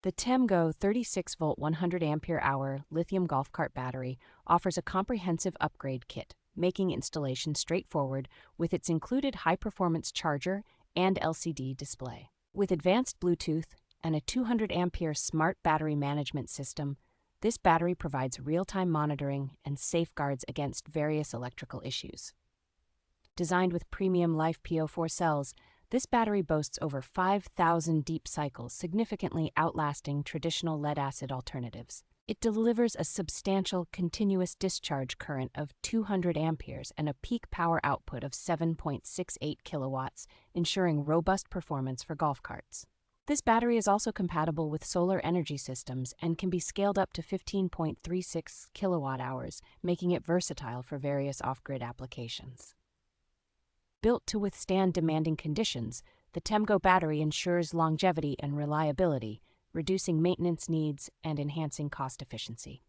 The TEMGO 36V 100Ah Lithium Golf Cart Battery offers a comprehensive upgrade kit, making installation straightforward with its included high-performance charger and LCD display. With advanced Bluetooth and a 200 ampere smart battery management system, this battery provides real-time monitoring and safeguards against various electrical issues. Designed with premium LiFePO4 cells, this battery boasts over 5,000 deep cycles, significantly outlasting traditional lead-acid alternatives. It delivers a substantial continuous discharge current of 200 amperes and a peak power output of 7.68 kilowatts, ensuring robust performance for golf carts. This battery is also compatible with solar energy systems and can be scaled up to 15.36 kilowatt-hours, making it versatile for various off-grid applications. Built to withstand demanding conditions, the TEMGO battery ensures longevity and reliability, reducing maintenance needs and enhancing cost efficiency.